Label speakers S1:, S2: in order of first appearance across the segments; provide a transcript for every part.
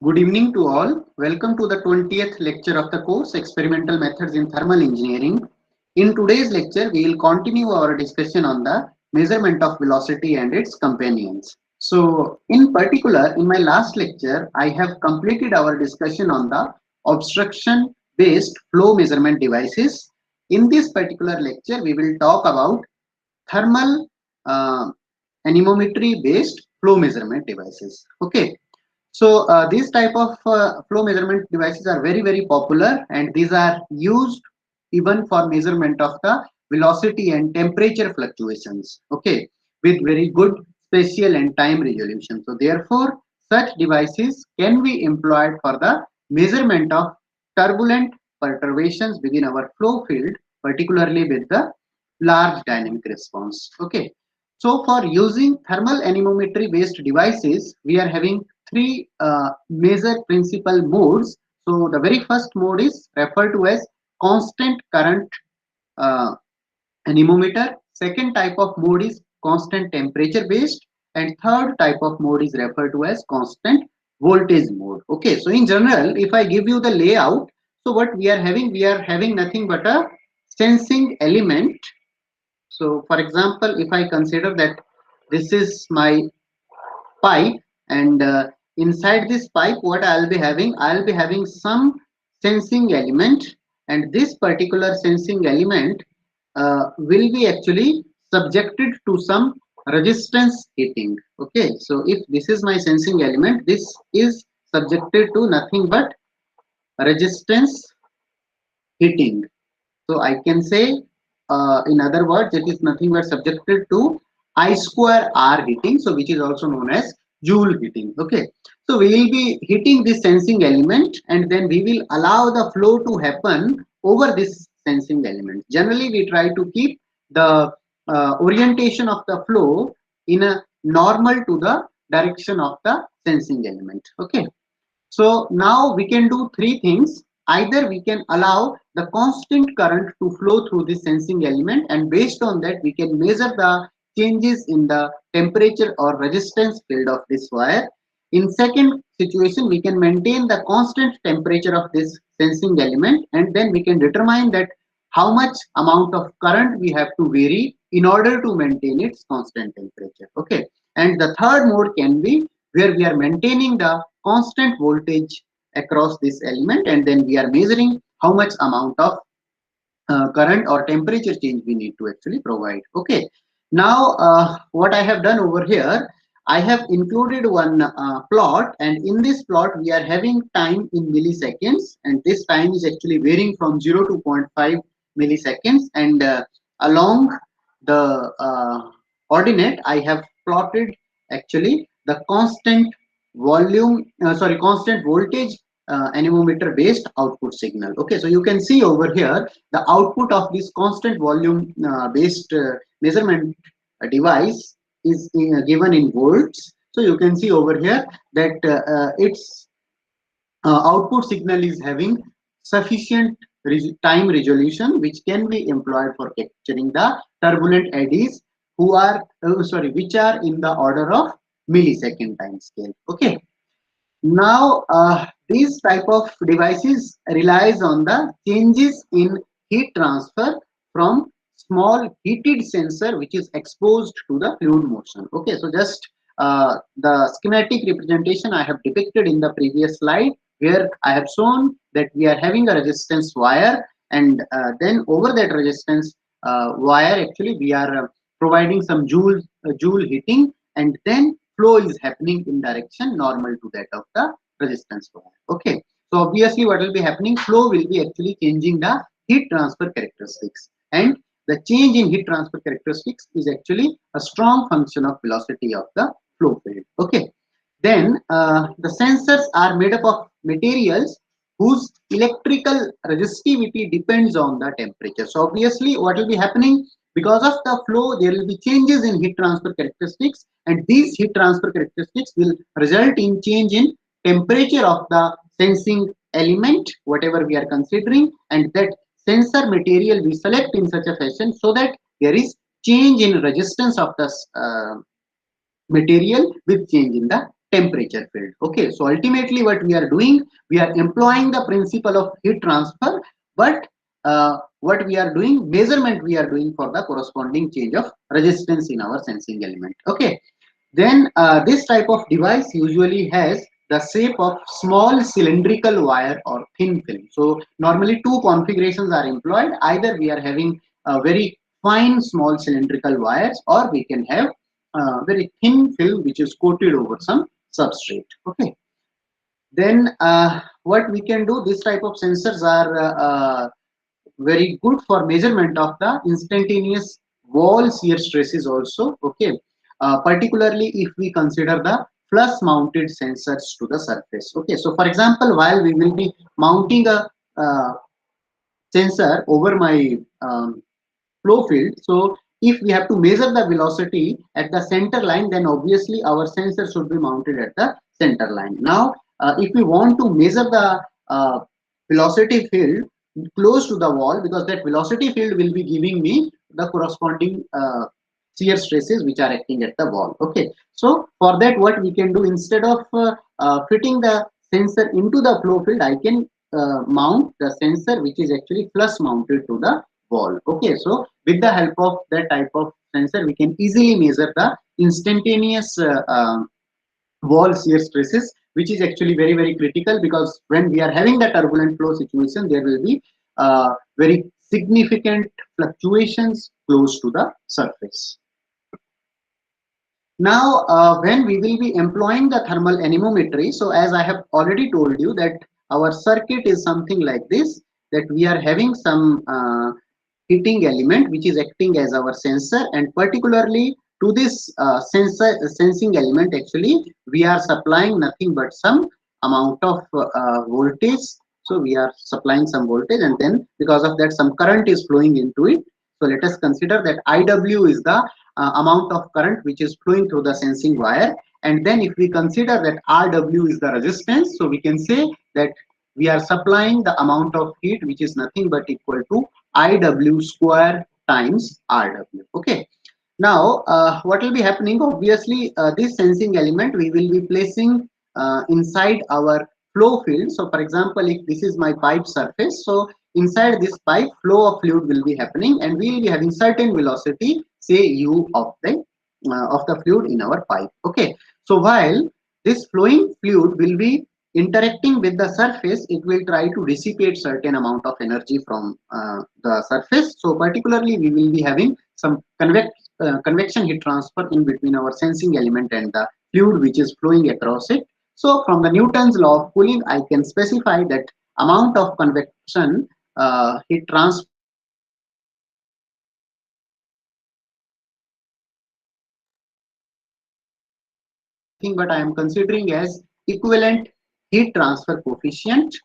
S1: Good evening to all. Welcome to the 20th lecture of the course Experimental Methods in Thermal Engineering. In today's lecture, we will continue our discussion on the measurement of velocity and its companions. So, in particular, in my last lecture, I have completed our discussion on the obstruction based flow measurement devices. In this particular lecture, we will talk about thermal anemometry based flow measurement devices. Okay. So these type of flow measurement devices are very popular, and these are used even for measurement of the velocity and temperature fluctuations. Okay, with very good spatial and time resolution. So therefore, such devices can be employed for the measurement of turbulent perturbations within our flow field, particularly with the large dynamic response. Okay. So for using thermal anemometry based devices, we are having three major principal modes. So the very first mode is referred to as constant current uh, anemometer. Second type of mode is constant temperature based, and third type of mode is referred to as constant voltage mode. Okay, so in general, if I give you the layout, so what we are having nothing but a sensing element. So for example, if I consider that this is my pipe, and inside this pipe what I'll be having some sensing element, and this particular sensing element will be actually subjected to some resistance heating. Okay, so if this is my sensing element, this is subjected to nothing but resistance heating. So I can say, in other words, it is nothing but subjected to I square R heating, so which is also known as Joule heating. Okay, so we will be heating this sensing element, and then we will allow the flow to happen over this sensing element. Generally, we try to keep the orientation of the flow in a normal to the direction of the sensing element. Okay, so now we can do three things. Either we can allow the constant current to flow through this sensing element, and based on that we can measure the changes in the temperature or resistance field of this wire. In second situation, we can maintain the constant temperature of this sensing element, and then we can determine that how much amount of current we have to vary in order to maintain its constant temperature. Okay, and the third mode can be where we are maintaining the constant voltage across this element, and then we are measuring how much amount of current or temperature change we need to actually provide. Okay, now what I have done over here, I have included one plot, and in this plot we are having time in milliseconds, and this time is actually varying from 0 to 0.5 milliseconds, and along the ordinate I have plotted actually the constant voltage anemometer based output signal. Okay, so you can see over here the output of this constant volume based measurement device is given in volts. So you can see over here that its output signal is having sufficient time resolution, which can be employed for capturing the turbulent eddies who are which are in the order of millisecond time scale. Okay, now, these type of devices relies on the changes in heat transfer from small heated sensor which is exposed to the fluid motion. Okay, so just the schematic representation I have depicted in the previous slide, where I have shown that we are having a resistance wire, and then over that resistance wire actually we are providing some joule heating, and then flow is happening in direction normal to that of the resistance wire. Okay, so obviously what will be happening, flow will be actually changing the heat transfer characteristics, and the change in heat transfer characteristics is actually a strong function of velocity of the flow field. Okay, then the sensors are made up of materials whose electrical resistivity depends on the temperature. So obviously what will be happening, because of the flow there will be changes in heat transfer characteristics, and these heat transfer characteristics will result in change in temperature of the sensing element whatever we are considering, and that sensor material we select in such a fashion so that there is change in resistance of the material with change in the temperature field. Okay, so ultimately what we are doing, we are employing the principle of heat transfer, but what we are doing, measurement we are doing for the corresponding change of resistance in our sensing element. Okay, then this type of device usually has the shape of small cylindrical wire or thin film. So normally two configurations are employed. Either we are having very fine small cylindrical wires, or we can have very thin film which is coated over some substrate. Okay. Then what we can do, this type of sensors are very good for measurement of the instantaneous wall shear stresses also. Okay, particularly if we consider the flush mounted sensors to the surface. Okay, so for example, while we will be mounting a sensor over my flow field, so if we have to measure the velocity at the center line, then obviously our sensor should be mounted at the center line. Now if we want to measure the velocity field close to the wall, because that velocity field will be giving me the corresponding shear stresses which are acting at the wall. Okay, so for that, what we can do, instead of fitting the sensor into the flow field, I can mount the sensor which is actually flush mounted to the wall. Okay, so with the help of that type of sensor, we can easily measure the instantaneous wall shear stresses, which is actually very very critical, because when we are having the turbulent flow situation, there will be very significant fluctuations close to the surface. Now, when we will be employing the thermal anemometry, so as I have already told you that our circuit is something like this, that we are having some heating element which is acting as our sensor, and particularly to this sensing element, actually we are supplying nothing but some amount of voltage. So we are supplying some voltage, and then because of that some current is flowing into it. So let us consider that IW is the amount of current which is flowing through the sensing wire, and then if we consider that RW is the resistance, so we can say that we are supplying the amount of heat which is nothing but equal to IW square times RW. Okay, now what will be happening, obviously this sensing element we will be placing inside our flow field. So for example, if this is my pipe surface, so inside this pipe flow of fluid will be happening, and we will be having certain velocity, say u of the fluid in our pipe. Okay, so while this flowing fluid will be interacting with the surface, it will try to dissipate certain amount of energy from the surface. So particularly we will be having some convection heat transfer in between our sensing element and the fluid which is flowing across it. So from the Newton's law of cooling, I can specify that amount of convection heat transfer thing, but I am considering as equivalent heat transfer coefficient,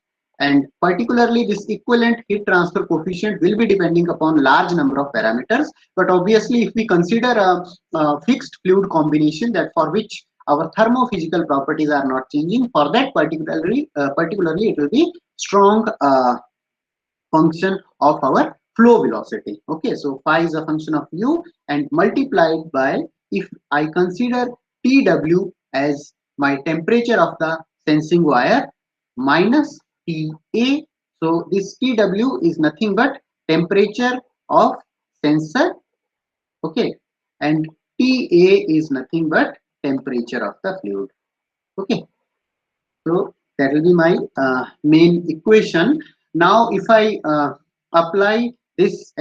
S1: and particularly this equivalent heat transfer coefficient will be depending upon large number of parameters. But obviously if we consider a fixed fluid combination, that for which our thermophysical properties are not changing, for that particularly it will be strong function of our flow velocity. Okay, so phi is a function of u, and multiplied by, if I consider Tw as my temperature of the sensing wire, minus Ta. So this Tw is nothing but temperature of sensor. Okay, and Ta is nothing but temperature of the fluid. Okay, so that will be my main equation. Now, if I apply this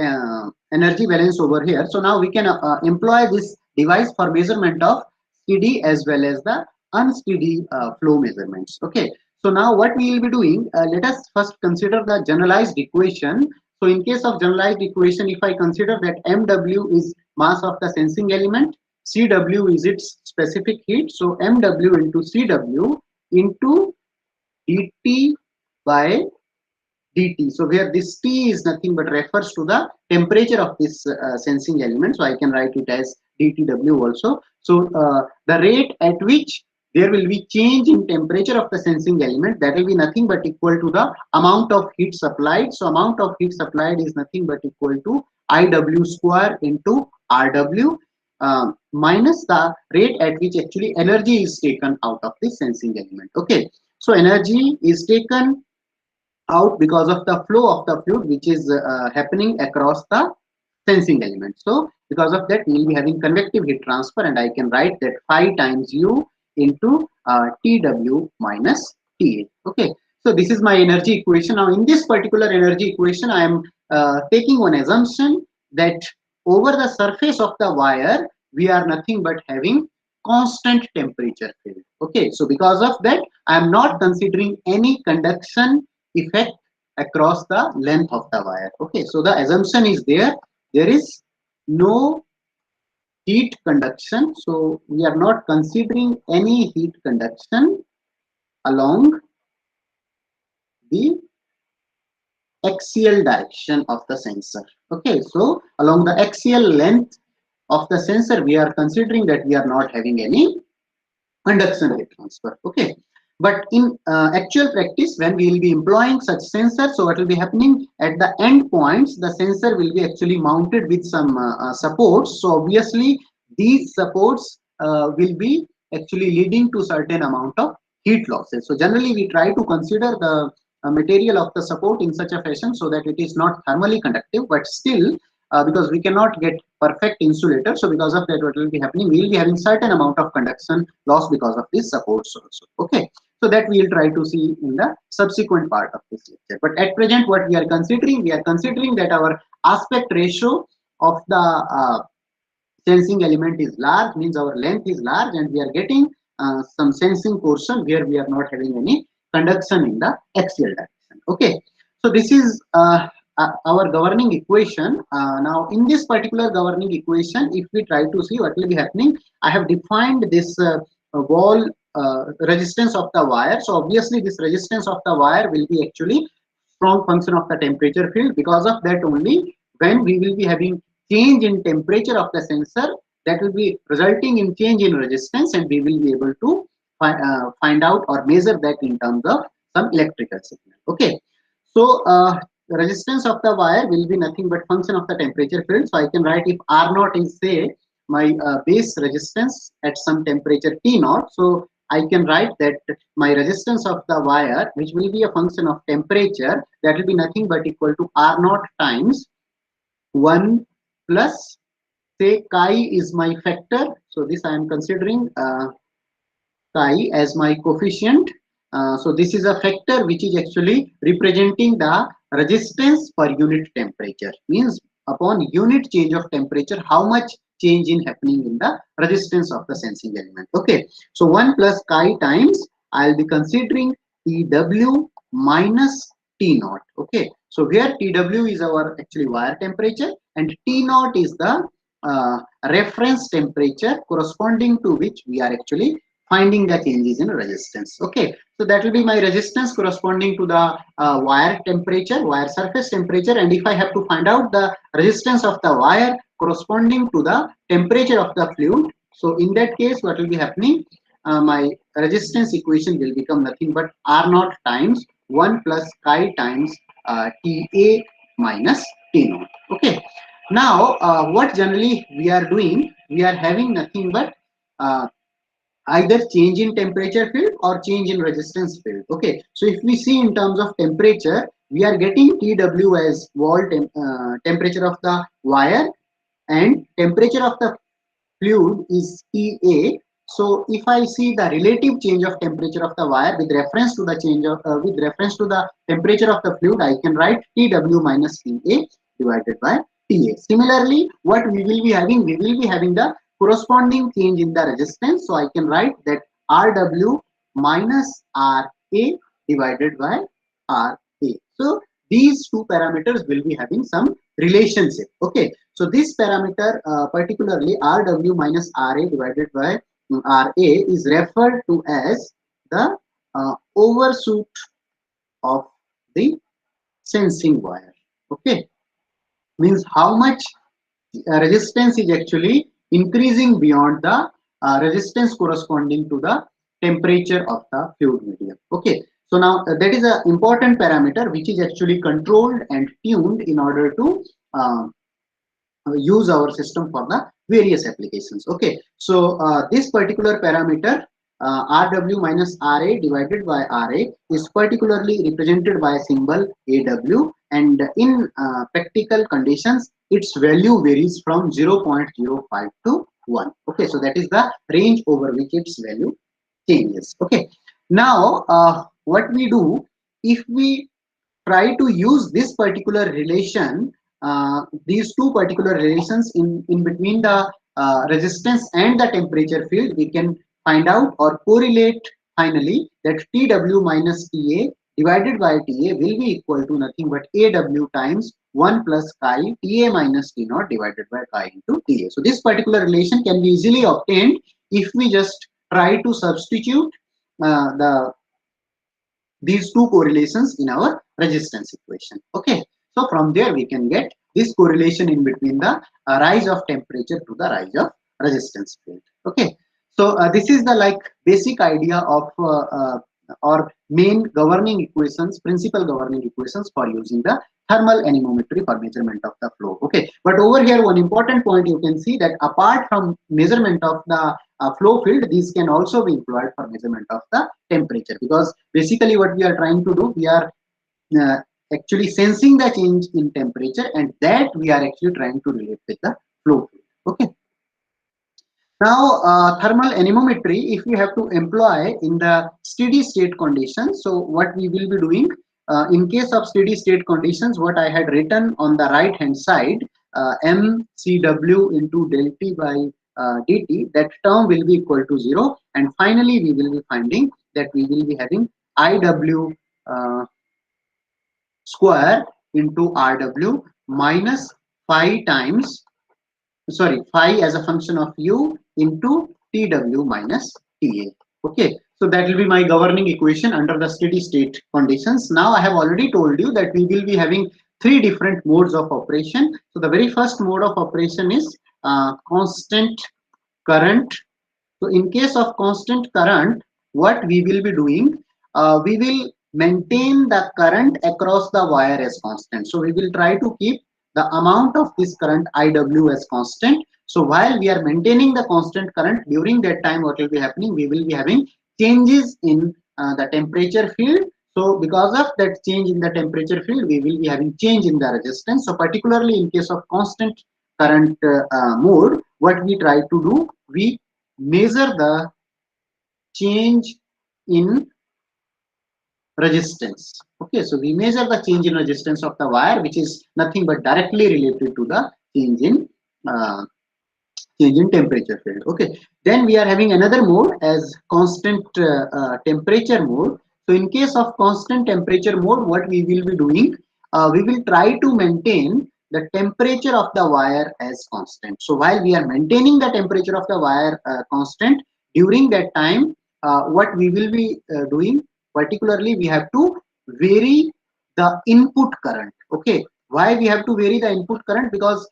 S1: energy balance over here, so now we can employ this device for measurement of steady as well as the unsteady flow measurements. Okay. So now what we will be doing, let us first consider the generalized equation. So in case of generalized equation, if I consider that Mw is mass of the sensing element, Cw is its specific heat. So Mw into Cw into dt by dt. So where this T is nothing but refers to the temperature of this sensing element. So I can write it as dTW also. So the rate at which there will be change in temperature of the sensing element, that will be nothing but equal to the amount of heat supplied. So amount of heat supplied is nothing but equal to IW square into RW. minus the rate at which actually energy is taken out of the sensing element. Okay, so energy is taken out because of the flow of the fluid which is happening across the sensing element. So because of that we will be having convective heat transfer, and I can write that phi times u into Tw minus Ta. Okay, so this is my energy equation. Now in this particular energy equation I am taking one assumption that over the surface of the wire we are nothing but having constant temperature field. Okay, so because of that I am not considering any conduction effect across the length of the wire. Okay, so the assumption is there is no heat conduction, so we are not considering any heat conduction along the axial direction of the sensor. Okay, so along the axial length of the sensor we are considering that we are not having any conduction heat transfer. Okay, but in actual practice when we will be employing such sensor, so what will be happening at the end points, the sensor will be actually mounted with some supports. So obviously these supports will be actually leading to certain amount of heat losses. So generally we try to consider the material of the support in such a fashion so that it is not thermally conductive, but still because we cannot get perfect insulator, so because of that what will be happening, we will be having certain amount of conduction loss because of these supports also. Okay, so that we will try to see in the subsequent part of this lecture, but at present what we are considering that our aspect ratio of the sensing element is large, means our length is large, and we are getting some sensing portion where we are not having any conduction in the axial direction. Okay, so this is our governing equation. Now in this particular governing equation, if we try to see what will be happening, I have defined this wall resistance of the wire. So obviously this resistance of the wire will be actually strong function of the temperature field. Because of that only, when we will be having change in temperature of the sensor, that will be resulting in change in resistance, and we will be able to find out or measure that in terms of some electrical signal. Okay, so the resistance of the wire will be nothing but function of the temperature field. So I can write, if R naught is say my base resistance at some temperature T naught, so I can write that my resistance of the wire, which will be a function of temperature, that will be nothing but equal to R naught times 1 plus, say chi is my factor, so this I am considering chi as my coefficient. So this is a factor which is actually representing the resistance per unit temperature, means upon unit change of temperature how much change in happening in the resistance of the sensing element. Okay, so 1 plus chi times I'll be considering Tw minus T naught. Okay, so here Tw is our actually wire temperature, and T naught is the reference temperature corresponding to which we are actually finding the changes in resistance. Okay, so that will be my resistance corresponding to the wire temperature, wire surface temperature, and if I have to find out the resistance of the wire corresponding to the temperature of the fluid, so in that case what will be happening, my resistance equation will become nothing but R naught times 1 plus chi times Ta minus T naught. Okay, now what generally we are doing, we are having nothing but either change in temperature field or change in resistance field. Okay, so if we see in terms of temperature, we are getting Tw as temperature of the wire, and temperature of the fluid is Ta. So if I see the relative change of temperature of the wire with reference to the change of with reference to the temperature of the fluid, I can write Tw minus Ta divided by Ta. Similarly, what we will be having, we will be having the corresponding change in the resistance. So I can write that Rw minus Ra divided by Ra. So these two parameters will be having some relationship. Okay, so this parameter particularly Rw minus Ra divided by Ra is referred to as the overshoot of the sensing wire. Okay, means how much resistance is actually increasing beyond the resistance corresponding to the temperature of the fluid medium. Okay, so now that is an important parameter which is actually controlled and tuned in order to use our system for the various applications. Okay, so this particular parameter rw minus ra divided by ra is particularly represented by symbol aw, and in practical conditions its value varies from 0.05 to 1. Okay, so that is the range over which its value changes. Okay, now what we do, if we try to use this particular relation, these two particular relations in between the resistance and the temperature field, we can find out or correlate finally that Tw minus Ta divided by Ta will be equal to nothing but Aw times 1 plus chi Ta minus T naught divided by chi into Ta. So this particular relation can be easily obtained if we just try to substitute the these two correlations in our resistance equation. Okay, so from there we can get this correlation in between the rise of temperature to the rise of resistance field. Okay, so this is the like basic idea of or main governing equations, principal governing equations for using the thermal anemometry for measurement of the flow. Okay, but over here one important point you can see that apart from measurement of the flow field, these can also be employed for measurement of the temperature, because basically what we are trying to do, we are uh, actually sensing the change in temperature, and that we are actually trying to relate with the flow field. Okay, now thermal anemometry, if we have to employ in the steady state conditions, so what we will be doing in case of steady state conditions, what I had written on the right hand side, mcw into del t by dt, that term will be equal to 0, and finally we will be finding that we will be having iw uh, square into rw minus phi times, sorry, phi as a function of u into tw minus ta. Okay, so that will be my governing equation under the steady state conditions. Now I have already told you that we will be having three different modes of operation. So the very first mode of operation is constant current. So in case of constant current, what we will be doing, we will maintain the current across the wire as constant. So we will try to keep the amount of this current IW as constant. So while we are maintaining the constant current, during that time what will be happening, we will be having changes in the temperature field. So because of that change in the temperature field, we will be having change in the resistance. So particularly in case of constant current mode, what we try to do, we measure the change in resistance. Okay, so we measure the change in resistance of the wire, which is nothing but directly related to the change in uh, change in temperature field. Okay, then we are having another mode as constant temperature mode. So in case of constant temperature mode, what we will be doing, we will try to maintain the temperature of the wire as constant. So while we are maintaining the temperature of the wire constant, during that time what we will be doing, particularly we have to vary the input current. Okay, why we have to vary the input current? Because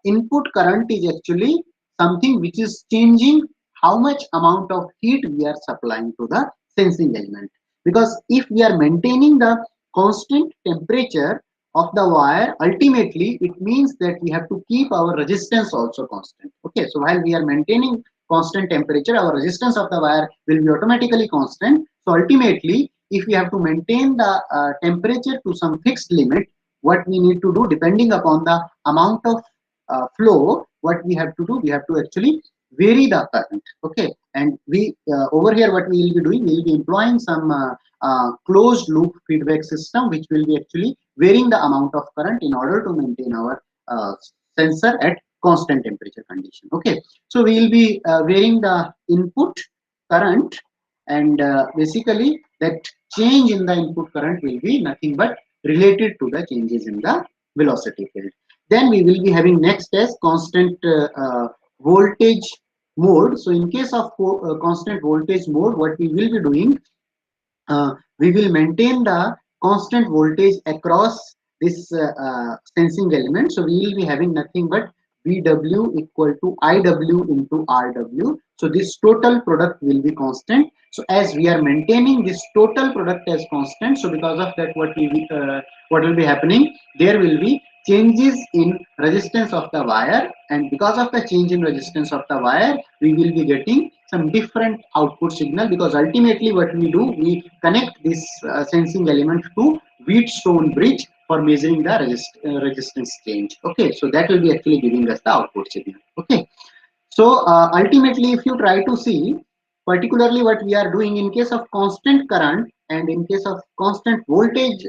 S1: input current is actually something which is changing how much amount of heat we are supplying to the sensing element. Because if we are maintaining the constant temperature of the wire, ultimately it means that we have to keep our resistance also constant. Okay, so while we are maintaining constant temperature, our resistance of the wire will be automatically constant. So ultimately, if we have to maintain the temperature to some fixed limit, what we need to do, depending upon the amount of flow, what we have to do, we have to actually vary the current. Okay, and we over here what we will be doing, we will be employing some closed loop feedback system, which will be actually varying the amount of current in order to maintain our sensor at constant temperature condition. Okay, so we will be varying the input current, and basically that change in the input current will be nothing but related to the changes in the velocity field. Then we will be having next as constant voltage mode. So in case of constant voltage mode, what we will be doing, we will maintain the constant voltage across this sensing element. So we will be having nothing but VW equal to IW into RW. So this total product will be constant. So as we are maintaining this total product as constant, so because of that, what will be happening? There will be changes in resistance of the wire, and because of the change in resistance of the wire we will be getting some different output signal, because ultimately what we do, we connect this sensing element to Wheatstone bridge for measuring the resistance change. Okay, so that will be actually giving us the output signal. Okay, so ultimately, if you try to see, particularly what we are doing in case of constant current and in case of constant voltage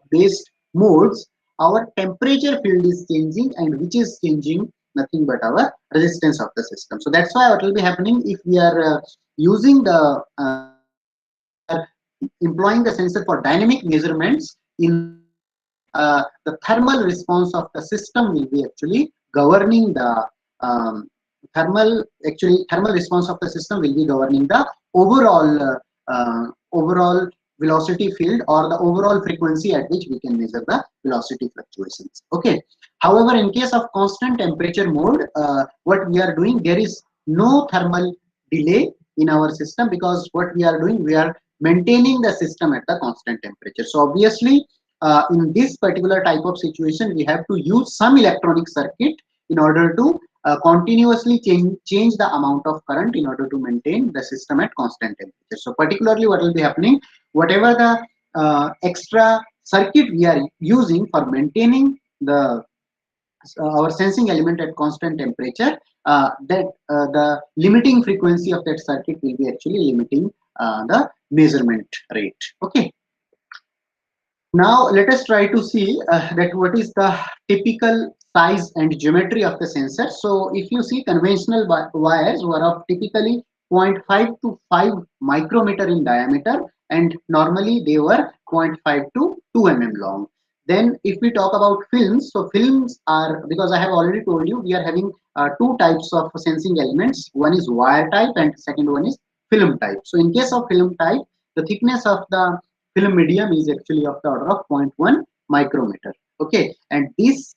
S1: based modes, our temperature field is changing, and which is changing nothing but our resistance of the system. So that's why what will be happening if we are using the if we are employing the sensor for dynamic measurements. In that case, the thermal response of the system will be actually governing the um, thermal response of the system will be governing the overall velocity field, or the overall frequency at which we can measure the velocity fluctuations. Okay, however, in case of constant temperature mode, what we are doing, there is no thermal delay in our system, because what we are doing, we are maintaining the system at the constant temperature. So obviously, in this particular type of situation, we have to use some electronic circuit in order to continuously change the amount of current in order to maintain the system at constant temperature. So particularly what will be happening, whatever the extra circuit we are using for maintaining the our sensing element at constant temperature, that the limiting frequency of that circuit will be actually limiting the measurement rate. Okay, now let us try to see that what is the typical size and geometry of the sensor. So if you see conventional wires were of typically 0.5 to 5 micrometer in diameter, and normally they were 0.5 to 2 long. Then if we talk about films, so films are, because I have already told you, we are having two types of sensing elements. One is wire type and second one is film type. So in case of film type, the thickness of the film medium is actually of the order of zero point 0.1 micrometer. Okay, and these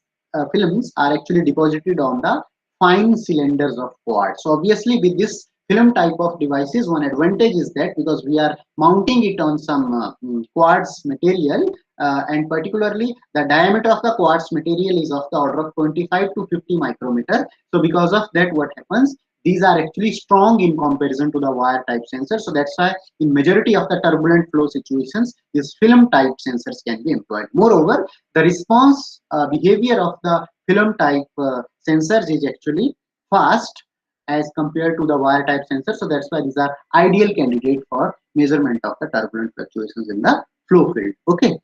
S1: films are actually deposited on the fine cylinders of quartz. So obviously, with this film type of devices, one advantage is that because we are mounting it on some quartz material, and particularly the diameter of the quartz material is of the order of 25 to 50 micrometer. So because of that, what happens? These are actually strong in comparison to the wire type sensor. So that's why in majority of the turbulent flow situations, these film type sensors can be employed. Moreover, the response behavior of the film type sensors is actually fast as compared to the wire type sensor. So that's why these are ideal candidate for measurement of the turbulent fluctuations in the flow field. Okay.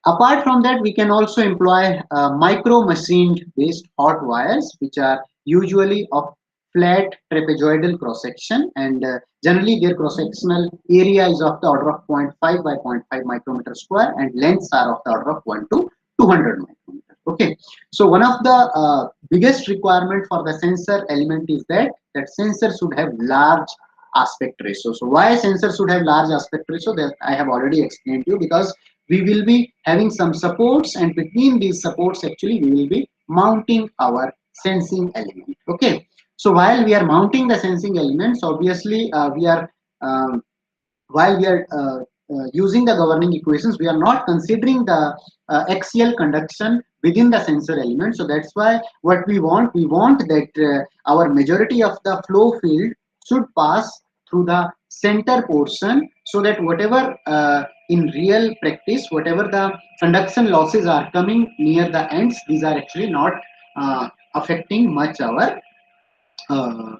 S1: Apart from that, we can also employ micro machined based hot wires, which are usually of flat trapezoidal cross section, and generally their cross sectional area is of the order of zero point 0.5 by zero point 0.5 micrometer square, and lengths are of the order of 1 to 200 micrometer. Okay, so one of the biggest requirement for the sensor element is that sensor should have large aspect ratio. So why sensor should have large aspect ratio, that I have already explained to you, because we will be having some supports, and between these supports actually we will be mounting our sensing element. Okay, so while we are mounting the sensing elements, obviously we are while we are using the governing equations, we are not considering the axial conduction within the sensor element. So that's why what we want that our majority of the flow field should pass through the center portion, so that whatever in real practice, whatever the conduction losses are coming near the ends, these are actually not affecting much our uh,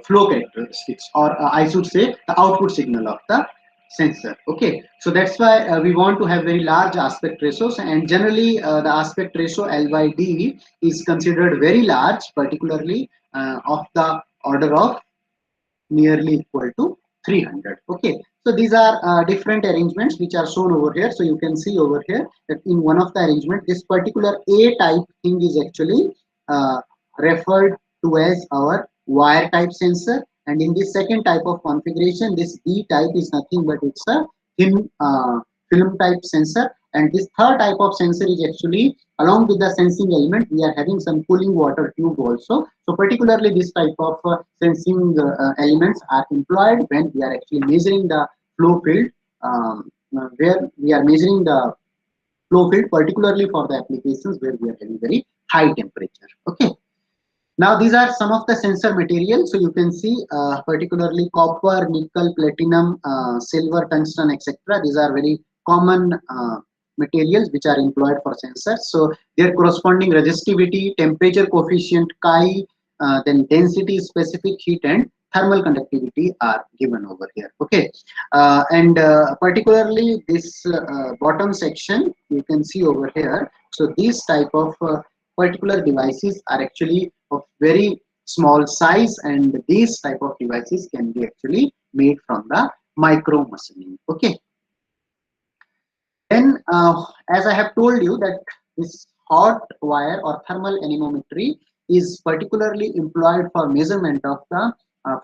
S1: flow characteristics, or I should say the output signal of the sensor. Okay, so that's why we want to have very large aspect ratios, and generally the aspect ratio L by D is considered very large, particularly of the order of nearly equal to 300. Okay, so these are different arrangements which are shown over here. So you can see over here that in one of the arrangement, this particular A type thing is actually referred to as our wire type sensor, and in this second type of configuration, this B type is nothing but it's a thin film type sensor, and this third type of sensor is actually, along with the sensing element, we are having some cooling water tube also. So particularly this type of sensing elements are employed when we are actually measuring the flow field, where we are measuring the flow field, particularly for the applications where we are having very high temperature. Okay. Now these are some of the sensor materials. So you can see particularly copper, nickel, platinum, silver, tungsten, etc. These are very common materials which are employed for sensors. So their corresponding resistivity, temperature coefficient, chi, then density, specific heat, and thermal conductivity are given over here. Okay, and particularly this bottom section you can see over here. So these type of particular devices are actually of very small size, and these type of devices can be actually made from the micro machining. Okay, then as I have told you that this hot wire or thermal anemometry is particularly employed for measurement of the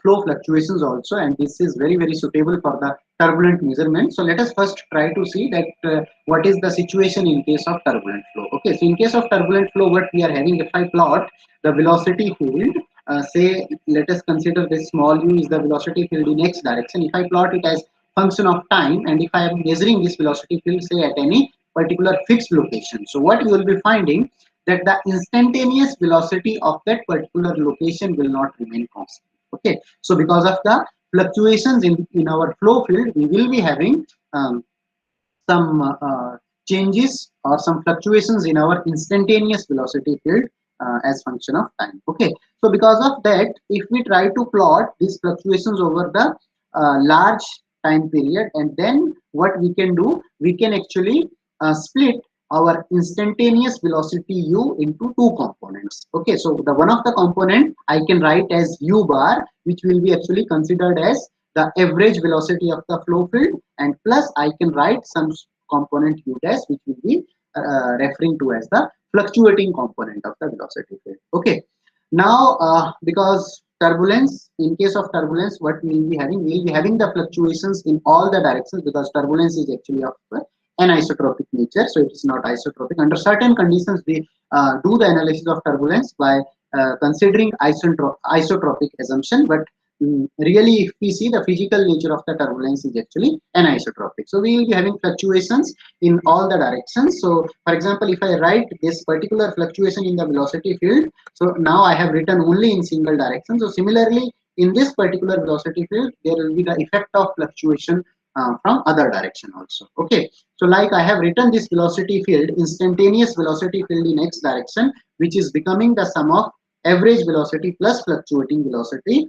S1: flow fluctuations also, and this is very suitable for the turbulent measurement. So let us first try to see that what is the situation in case of turbulent flow. Okay, so in case of turbulent flow, what we are having, if I plot the velocity field, say let us consider this small u is the velocity field in x direction. If I plot it as function of time, and if I am measuring this velocity field say at any particular fixed location, so what you will be finding that the instantaneous velocity of that particular location will not remain constant. Okay, so because of the fluctuations in our flow field, we will be having some changes or some fluctuations in our instantaneous velocity field as function of time. Okay, so because of that, if we try to plot these fluctuations over the large time period, and then what we can do, we can actually split our instantaneous velocity u into two components. Okay, so the one of the component I can write as u bar, which will be actually considered as the average velocity of the flow field, and plus I can write some component u dash which will be referring to as the fluctuating component of the velocity field. Okay, now because turbulence, in case of turbulence, what we will be having, we will be having the fluctuations in all the directions, because turbulence is actually of anisotropic nature, so it is not isotropic. Under certain conditions we do the analysis of turbulence by considering isotropic assumption, but really if we see, the physical nature of the turbulence is actually anisotropic. So we will be having fluctuations in all the directions. So for example, if I write this particular fluctuation in the velocity field, so now I have written only in single direction. So similarly, in this particular velocity field, there will be the effect of fluctuation from other direction also. Okay, so like I have written this velocity field, instantaneous velocity field in x direction, which is becoming the sum of average velocity plus fluctuating velocity.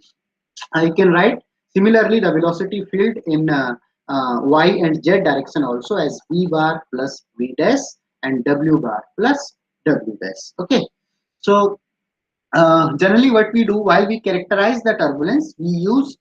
S1: I can write similarly the velocity field in y and z direction also as v bar plus v dash and w bar plus w dash. Okay, so generally what we do while we characterize the turbulence, we use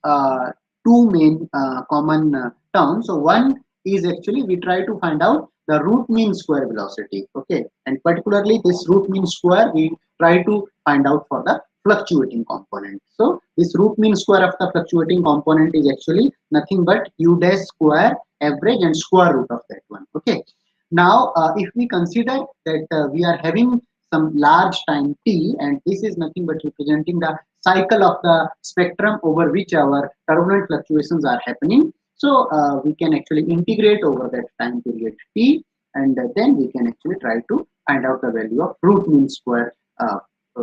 S1: two main common terms. So one is actually we try to find out the root mean square velocity. Okay, and particularly this root mean square we try to find out for the fluctuating component. So this root mean square of the fluctuating component is actually nothing but u dash square average and square root of that one. Okay, now if we consider that we are having some large time t, and this is nothing but representing the cycle of the spectrum over which our turbulent fluctuations are happening. So we can actually integrate over that time period t, and then we can actually try to find out the value of root mean square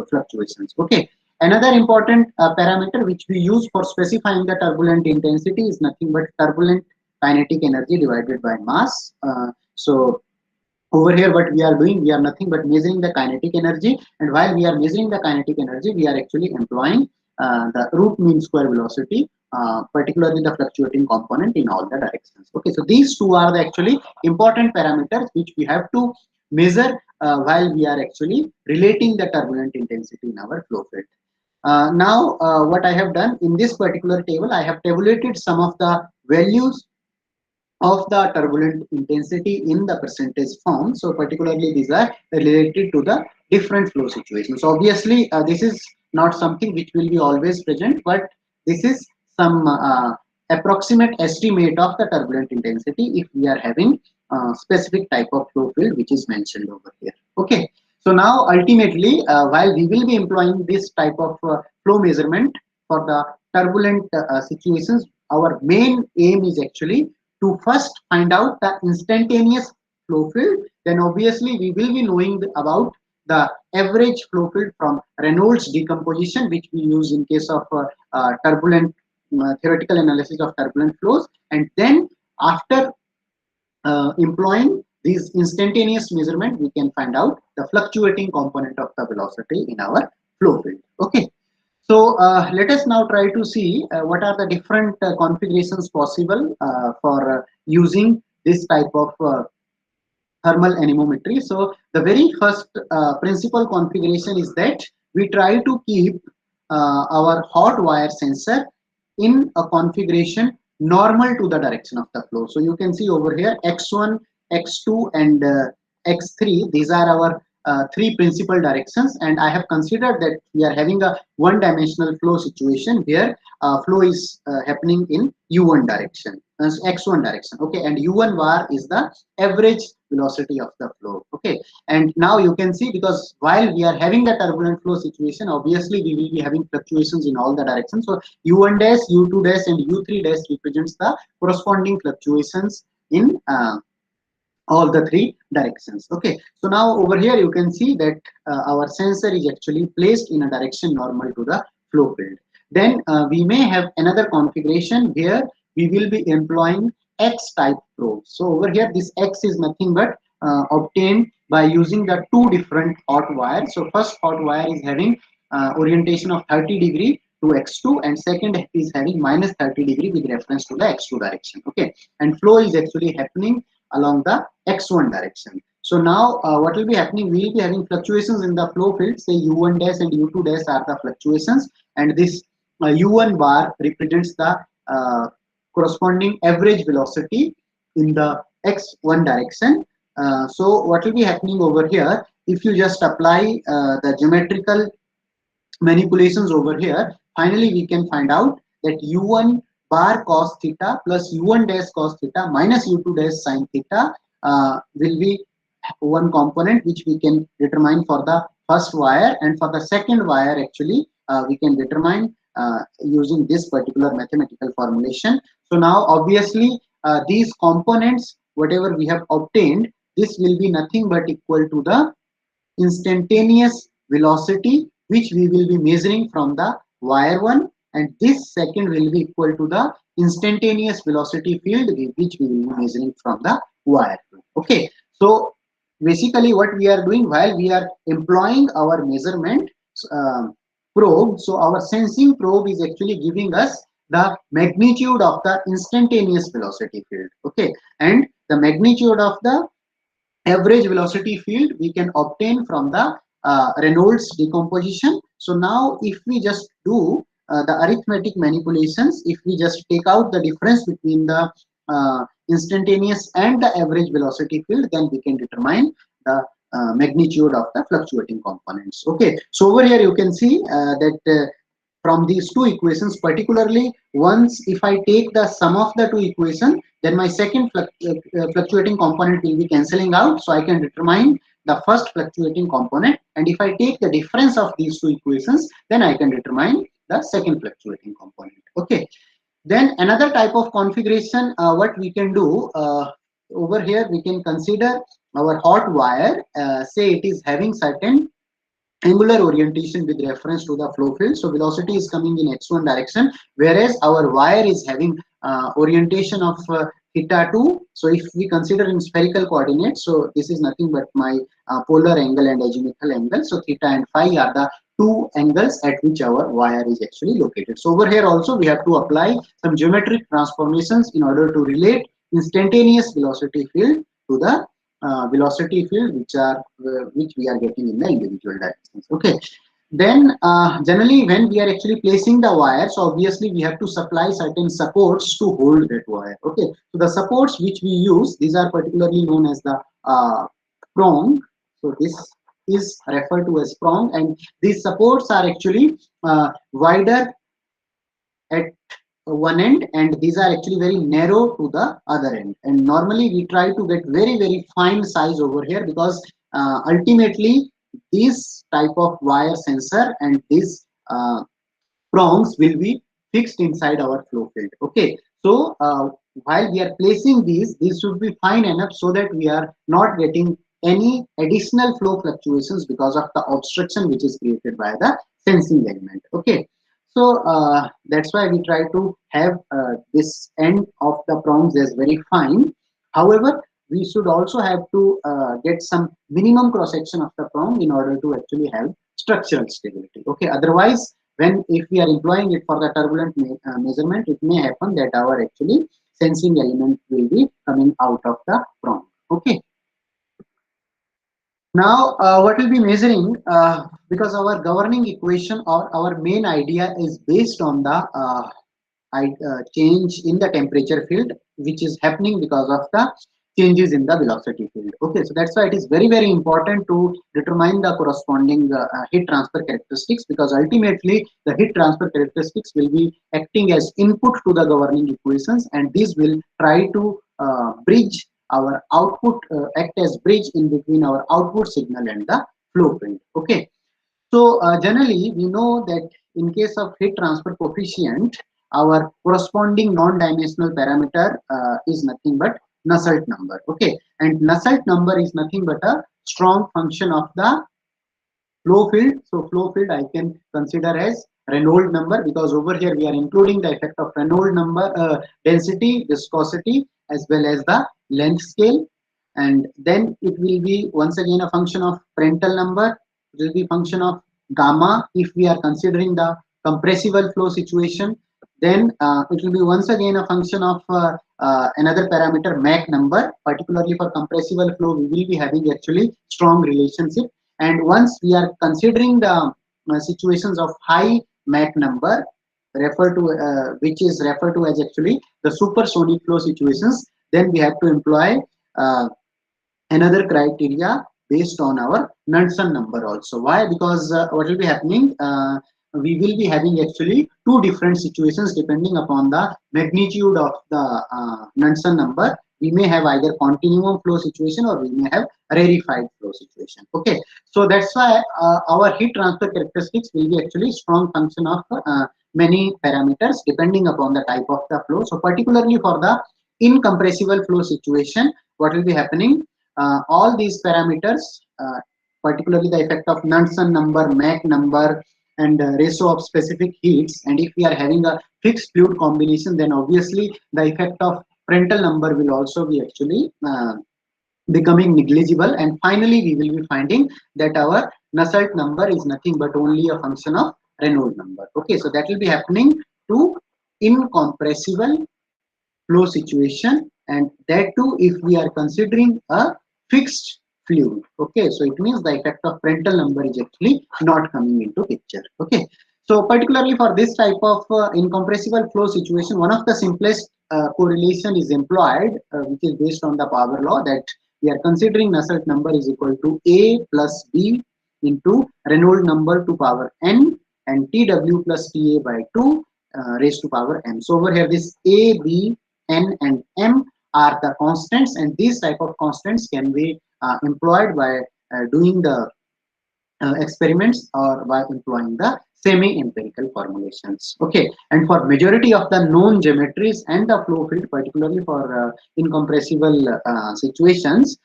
S1: fluctuations. Okay, another important parameter which we use for specifying the turbulent intensity is nothing but turbulent kinetic energy divided by mass. So over here what we are doing, we are nothing but measuring the kinetic energy, and while we are measuring the kinetic energy, we are actually employing the root mean square velocity, particularly the fluctuating component in all the directions. Okay, so these two are the actually important parameters which we have to measure while we are actually relating the turbulent intensity in our flow field. Now what I have done in this particular table, I have tabulated some of the values of the turbulent intensity in the percentage form. So particularly these are related to the different flow situations. So obviously this is not something which will be always present, but this is some approximate estimate of the turbulent intensity if we are having specific type of flow field which is mentioned over here. Okay, so now ultimately while we will be employing this type of flow measurement for the turbulent situations, our main aim is actually to first find out the instantaneous flow field, then obviously we will be knowing about the average flow field from Reynolds decomposition, which we use in case of turbulent theoretical analysis of turbulent flows. And then after employing these instantaneous measurement, we can find out the fluctuating component of the velocity in our flow field. Okay. So let us now try to see what are the different configurations possible for using this type of thermal anemometry. So the very first principal configuration is that we try to keep our hot wire sensor in a configuration normal to the direction of the flow. So you can see over here x1, x2 and x3. These are our three principal directions, and I have considered that we are having a one-dimensional flow situation where flow is happening in u1 direction, x1 direction. Okay, and u1 bar is the average velocity of the flow. Okay, and now you can see, because while we are having the turbulent flow situation, obviously we will be having fluctuations in all the directions. So u1 dash, u2 dash and u3 dash represents the corresponding fluctuations in all the three directions. Okay, so now over here you can see that our sensor is actually placed in a direction normal to the flow field. Then we may have another configuration where we will be employing X type probe. So over here this X is nothing but obtained by using the two different hot wires. So first hot wire is having orientation of 30° to x2, and second is having minus 30° with reference to the x2 direction. Okay, and flow is actually happening along the x1 direction. So now what will be happening, we will be having fluctuations in the flow field. Say u1 dash and u2 dash are the fluctuations, and this u1 bar represents the corresponding average velocity in the x1 direction. So what will be happening over here, if you just apply the geometrical manipulations over here, finally we can find out that u1 bar cos theta plus u1 dash cos theta minus u2 dash sin theta will be one component which we can determine for the first wire, and for the second wire actually we can determine using this particular mathematical formulation. So now obviously these components, whatever we have obtained, this will be nothing but equal to the instantaneous velocity which we will be measuring from the wire 1, and this second will be equal to the instantaneous velocity field which we will be measuring from the wire 2. Okay, so basically what we are doing while we are employing our measurement probe, so our sensing probe is actually giving us the magnitude of the instantaneous velocity field. Okay, and the magnitude of the average velocity field we can obtain from the Reynolds decomposition. So now if we just do the arithmetic manipulations, if we just take out the difference between the instantaneous and the average velocity field, then we can determine the magnitude of the fluctuating components. Okay, so over here you can see that from these two equations, particularly once if I take the sum of the two equations, then my second fluctuating component will be cancelling out, so I can determine the first fluctuating component, and if I take the difference of these two equations, then I can determine the second fluctuating component. Okay, then another type of configuration what we can do over here, we can consider our hot wire, say it is having certain angular orientation with reference to the flow field. So velocity is coming in x1 direction, whereas our wire is having orientation of theta 2. So if we consider in spherical coordinates, so this is nothing but my polar angle and azimuthal angle. So theta and phi are the two angles at which our wire is actually located. So over here also we have to apply some geometric transformations in order to relate instantaneous velocity field to the velocity field which we are getting in the individual directions. Okay, then generally when we are actually placing the wire, so obviously we have to supply certain supports to hold that wire. Okay, so the supports which we use, these are particularly known as the prong. So this is referred to as prong, and these supports are actually wider at one end, and these are actually very narrow to the other end, and normally we try to get very fine size over here, because ultimately this type of wire sensor and these prongs will be fixed inside our flow field. Okay, so while we are placing these should be fine enough so that we are not getting any additional flow fluctuations because of the obstruction which is created by the sensing element. Okay, so that's why we try to have this end of the prongs as very fine. However, we should also have to get some minimum cross section of the prong in order to actually have structural stability. Okay, otherwise, when if we are employing it for the turbulent measurement, it may happen that our actually sensing element will be coming out of the prong. Okay. Now, what we'll be measuring, because our governing equation or our main idea is based on the change in the temperature field, which is happening because of the changes in the velocity field. Okay, so that's why it is very, very important to determine the corresponding heat transfer characteristics, because ultimately the heat transfer characteristics will be acting as input to the governing equations, and these will try to bridge our output, act as bridge in between our output signal and the flow field. Okay, so generally we know that in case of heat transfer coefficient, our corresponding non-dimensional parameter is nothing but Nusselt number. Okay, and Nusselt number is nothing but a strong function of the flow field. So flow field I can consider as Reynolds number, because over here we are including the effect of Reynolds number, density, viscosity, as well as the length scale. And then it will be once again a function of Prandtl number. It will be function of gamma if we are considering the compressible flow situation. Then it will be once again a function of another parameter Mach number. Particularly for compressible flow, we will be having actually strong relationship. And once we are considering the situations of high Mach number, which is referred to as actually the supersonic flow situations, then we have to employ uh, another criteria based on our Knudsen number also. Why? Because what will be happening? We will be having actually two different situations depending upon the magnitude of the Knudsen number. We may have either continuum flow situation or we may have rarefied flow situation. Okay, so that's why our heat transfer characteristics will be actually strong function of many parameters depending upon the type of the flow. So particularly for the incompressible flow situation, what will be happening? All these parameters, particularly the effect of Knudsen number, Mach number, and ratio of specific heats, and if we are having a fixed fluid combination, then obviously the effect of Prandtl number will also be actually becoming negligible, and finally we will be finding that our Nusselt number is nothing but only a function of Reynolds number. Okay, so that will be happening to incompressible flow situation, and that too if we are considering a fixed fluid. Okay, so it means the effect of Prandtl number is actually not coming into picture. Okay, so particularly for this type of incompressible flow situation, one of the simplest correlation is employed, which is based on the power law, that we are considering Nusselt number is equal to A plus B into Reynolds number to power n, and TW plus TA by 2 raised to power m. So over here this A, B, N and M are the constants, and these type of constants can be employed by doing the experiments or by employing the semi-empirical formulations. Okay, and for majority of the known geometries and the flow field, particularly for incompressible situations,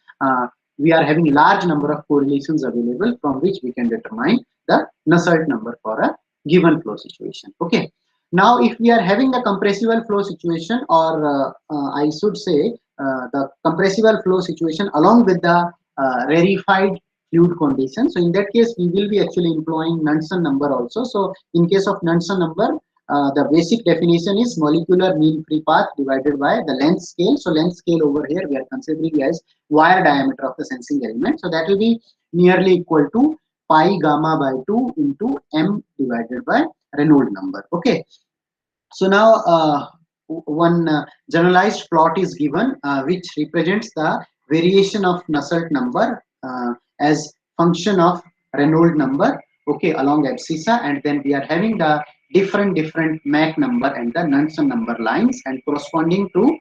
S1: we are having large number of correlations available from which we can determine the Nusselt number for a given flow situation. Okay, now if we are having a compressible flow situation, or I should say the compressible flow situation along with the rarefied fluid condition. So in that case, we will be actually employing Knudsen number also. So in case of Knudsen number, the basic definition is molecular mean free path divided by the length scale. So length scale over here we are considering as wire diameter of the sensing element. So that will be nearly equal to pi gamma by 2 into m divided by Reynolds number. Okay. So now one generalized plot is given which represents the variation of Nusselt number as function of Reynolds number, okay, along abscissa, and then we are having the different Mach number and the Knudsen number lines, and corresponding to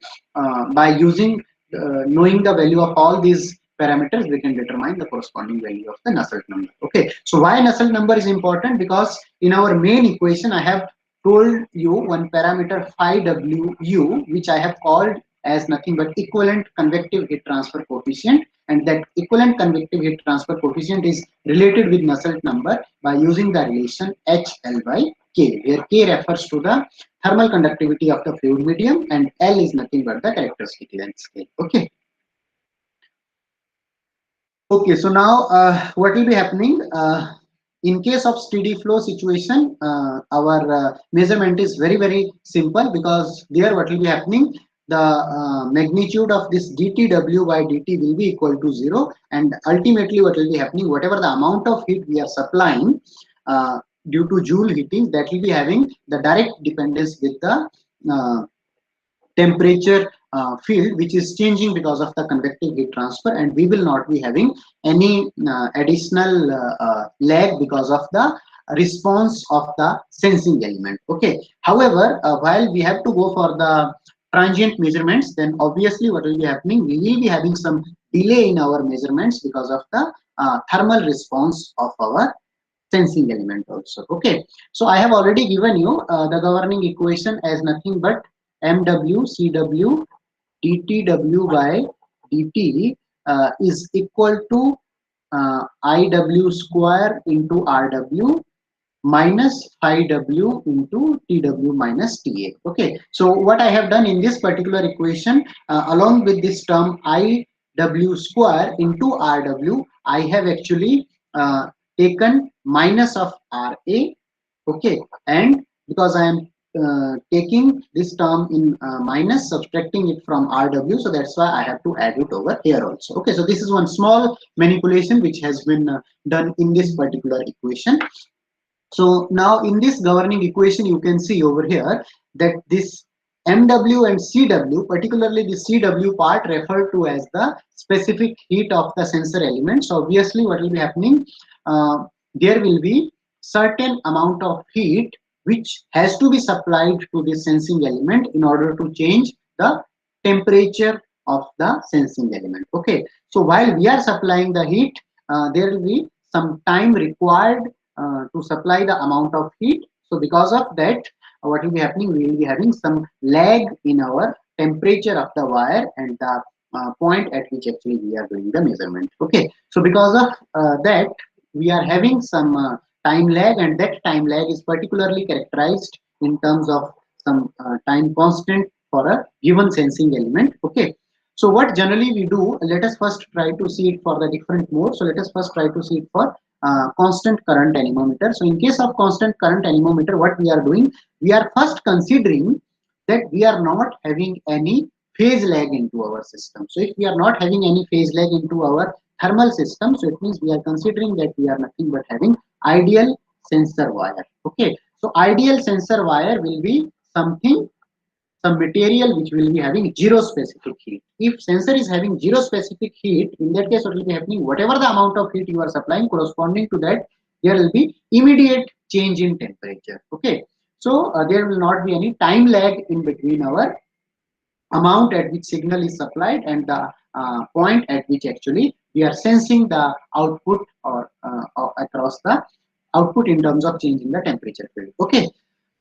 S1: by using knowing the value of all these parameters, we can determine the corresponding value of the Nusselt number. Okay, so why Nusselt number is important? Because in our main equation I have told you one parameter phi WU, which I have called as nothing but equivalent convective heat transfer coefficient, and that equivalent convective heat transfer coefficient is related with Nusselt number by using the relation HL by K, where K refers to the thermal conductivity of the fluid medium and L is nothing but the characteristic length scale. Okay. Okay, so now what will be happening? In case of steady flow situation, our measurement is very simple, because there what will be happening? The magnitude of this dTW by dt will be equal to 0, and ultimately what will be happening? Whatever the amount of heat we are supplying due to Joule heating, that will be having the direct dependence with the temperature field, which is changing because of the convective heat transfer, and we will not be having any additional lag because of the response of the sensing element. Okay, however, while we have to go for the transient measurements, then obviously what will be happening? We will be having some delay in our measurements because of the thermal response of our sensing element also. Okay, so I have already given you the governing equation as nothing but MW dTW by dt is equal to IW square into RW minus phi W into TW minus TA. Okay, so what I have done in this particular equation, along with this term IW square into RW, I have actually taken minus of RA. Okay, and because I am taking this term in minus, subtracting it from RW, so that's why I have to add it over here also. Okay, so this is one small manipulation which has been done in this particular equation. So now in this governing equation, you can see over here that this MW and CW, particularly the CW part, referred to as the specific heat of the sensor element. So obviously what will be happening? There will be certain amount of heat which has to be supplied to the sensing element in order to change the temperature of the sensing element. Okay, so while we are supplying the heat, there will be some time required to supply the amount of heat. So because of that, what will be happening? We will be having some lag in our temperature of the wire and the point at which actually we are doing the measurement. Okay, so because of that, we are having some time lag, and that time lag is particularly characterized in terms of some time constant for a given sensing element. Okay, so what generally we do, let us first try to see it for the different modes. So let us first try to see it for constant current anemometer. So in case of constant current anemometer, what we are doing, we are first considering that we are not having any phase lag into our system. So if we are not having any phase lag into our thermal system, so it means we are considering that we are nothing but having ideal sensor wire. Okay, so ideal sensor wire will be something, some material which will be having zero specific heat. If sensor is having zero specific heat, in that case what will be happening? Whatever the amount of heat you are supplying, corresponding to that, there will be immediate change in temperature. Okay, so there will not be any time lag in between our amount at which signal is supplied and the point at which actually we are sensing the output or across the output in terms of changing the temperature field. Okay,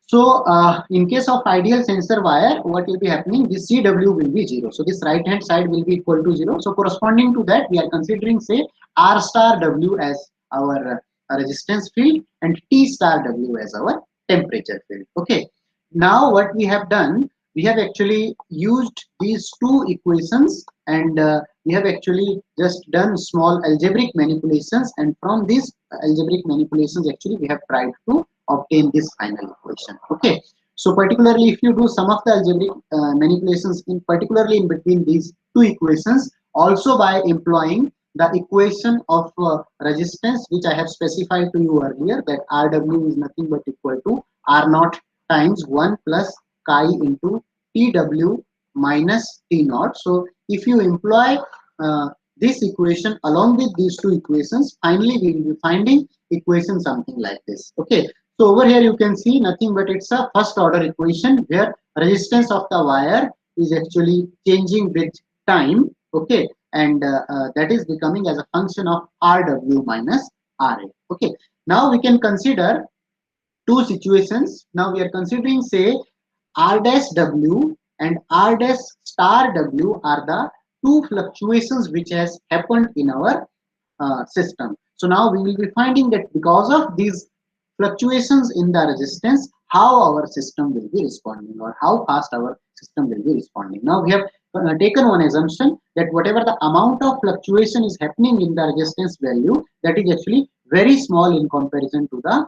S1: so in case of ideal sensor wire, what will be happening? This CW will be 0. So this right hand side will be equal to 0. So corresponding to that, we are considering say R star W as our resistance field and T star W as our temperature field. Okay. Now what we have done, we have actually used these two equations, and we have actually just done small algebraic manipulations, and from these algebraic manipulations actually we have tried to obtain this final equation. Okay, so particularly if you do some of the algebraic manipulations in particularly in between these two equations, also by employing the equation of resistance which I have specified to you earlier, that Rw is nothing but equal to R naught times 1 plus chi into Tw minus T naught. So if you employ this equation along with these two equations, finally we will be finding equation something like this. Okay, so over here you can see nothing but it's a first order equation where resistance of the wire is actually changing with time. Okay, and that is becoming as a function of Rw minus Ra. Okay, now we can consider two situations. Now we are considering, say, R dash W and R dash star W are the two fluctuations which has happened in our system. So now we will be finding that because of these fluctuations in the resistance, how our system will be responding or how fast our system will be responding. Now we have taken one assumption that whatever the amount of fluctuation is happening in the resistance value, that is actually very small in comparison to the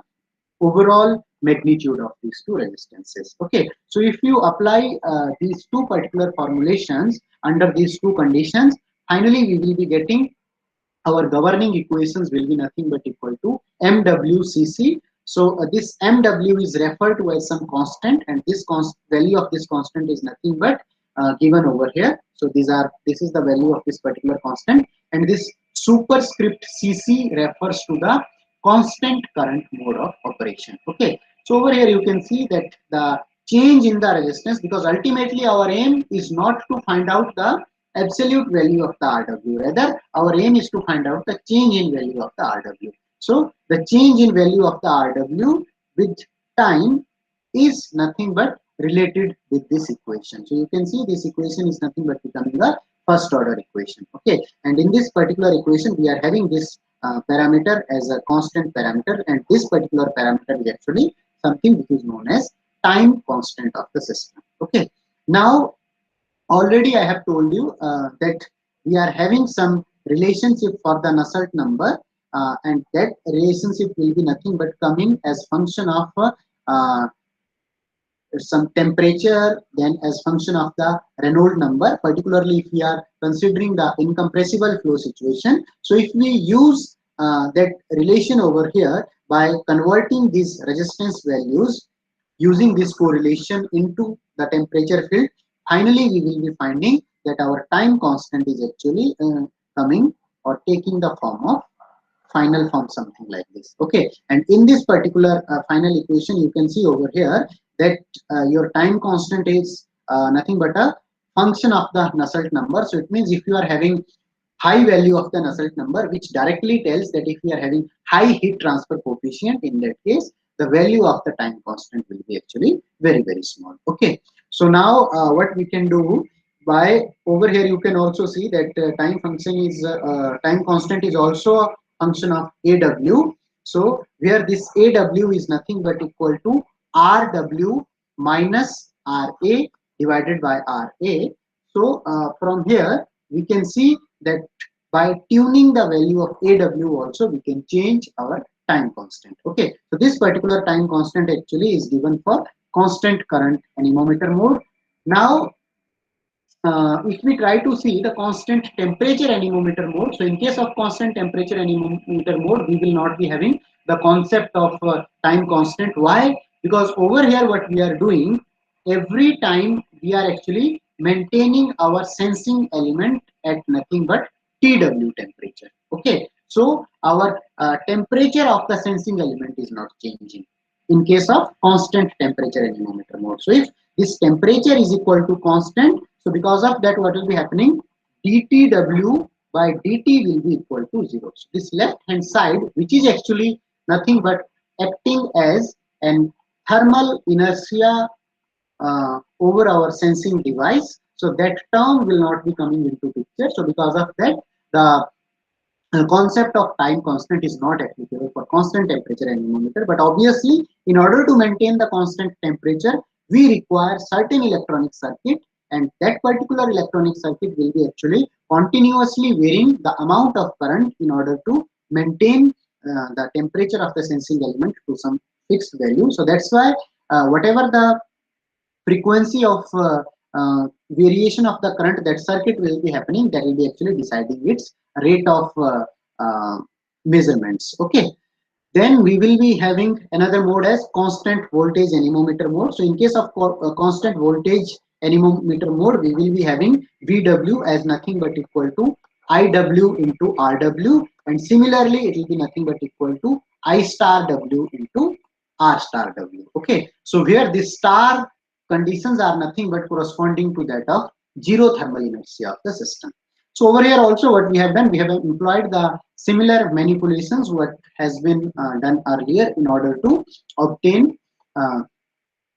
S1: overall magnitude of these two resistances. Okay, so if you apply these two particular formulations under these two conditions, finally we will be getting our governing equations will be nothing but equal to MWCC. So this MW is referred to as some constant, and this value of this constant is nothing but given over here. So this is the value of this particular constant, and this superscript CC refers to the constant current mode of operation. Okay, so over here you can see that the change in the resistance, because ultimately our aim is not to find out the absolute value of the RW. Rather, our aim is to find out the change in value of the RW. So, the change in value of the RW with time is nothing but related with this equation. So, you can see this equation is nothing but becoming a first order equation. Okay, and in this particular equation, we are having this parameter as a constant parameter, and this particular parameter is actually something which is known as time constant of the system. Okay, now already I have told you that we are having some relationship for the Nusselt number, and that relationship will be nothing but coming as function of uh, some temperature, then as function of the Reynolds number, particularly if we are considering the incompressible flow situation. So if we use that relation over here by converting these resistance values using this correlation into the temperature field, finally we will be finding that our time constant is actually coming or taking the form of final form, something like this. Okay, and in this particular final equation you can see over here that your time constant is nothing but a function of the Nusselt number. So it means if you are having high value of the Nusselt number, which directly tells that if we are having high heat transfer coefficient, in that case the value of the time constant will be actually very small. Okay, so now what we can do, by over here you can also see that time function is time constant is also a function of AW. So where this AW is nothing but equal to RW minus RA divided by RA. So from here we can see that by tuning the value of AW also we can change our time constant. Okay, so this particular time constant actually is given for constant current anemometer mode. Now if we try to see the constant temperature anemometer mode, so in case of constant temperature anemometer mode, we will not be having the concept of time constant. Why? Because over here what we are doing, every time we are actually maintaining our sensing element at nothing but TW temperature. Okay, so our temperature of the sensing element is not changing in case of constant temperature anemometer mode. So if this temperature is equal to constant, so because of that what will be happening, dTW by dt will be equal to 0. So this left hand side, which is actually nothing but acting as an thermal inertia over our sensing device, so that term will not be coming into picture. So because of that, the concept of time constant is not applicable for constant temperature anemometer. But obviously, in order to maintain the constant temperature, we require certain electronic circuit, and that particular electronic circuit will be actually continuously varying the amount of current in order to maintain the temperature of the sensing element to some fixed value. So that's why whatever the frequency of variation of the current that circuit will be happening, that will be actually deciding its rate of uh, measurements. Okay, then we will be having another mode as constant voltage anemometer mode. So in case of constant voltage anemometer mode, we will be having VW as nothing but equal to IW into RW, and similarly it will be nothing but equal to I star W into R star W. Okay, so here this star conditions are nothing but corresponding to that of zero thermal inertia of the system. So over here also what we have done, we have employed the similar manipulations what has been done earlier obtain uh,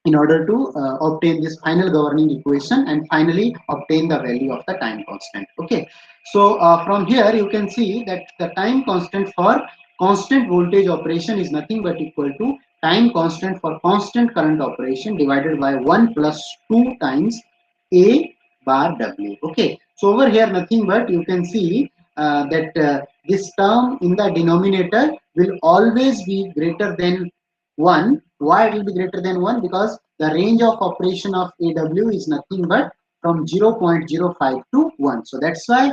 S1: in order to obtain this final governing equation and finally obtain the value of the time constant. Okay, so from here you can see that the time constant for constant voltage operation is nothing but equal to time constant for constant current operation divided by 1 plus 2 times a bar w. Okay, so over here nothing but you can see that this term in the denominator will always be greater than 1. Why it will be greater than 1? Because the range of operation of AW is nothing but from 0.05 to 1. So that's why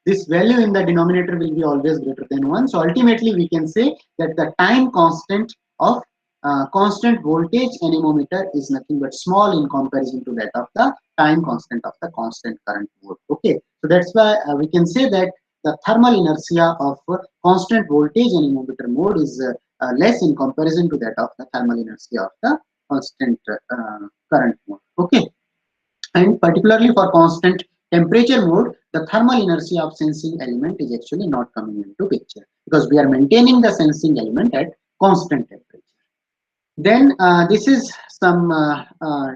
S1: this value in the denominator will be always greater than 1. So ultimately we can say that the time constant of constant voltage anemometer is nothing but small in comparison to that of the time constant of the constant current mode. Okay, so that's why we can say that the thermal inertia of constant voltage anemometer mode is less in comparison to that of the thermal inertia of the constant current mode. Okay, and particularly for constant temperature mode, the thermal inertia of sensing element is actually not coming into picture because we are maintaining the sensing element at constant temperature. Then this is some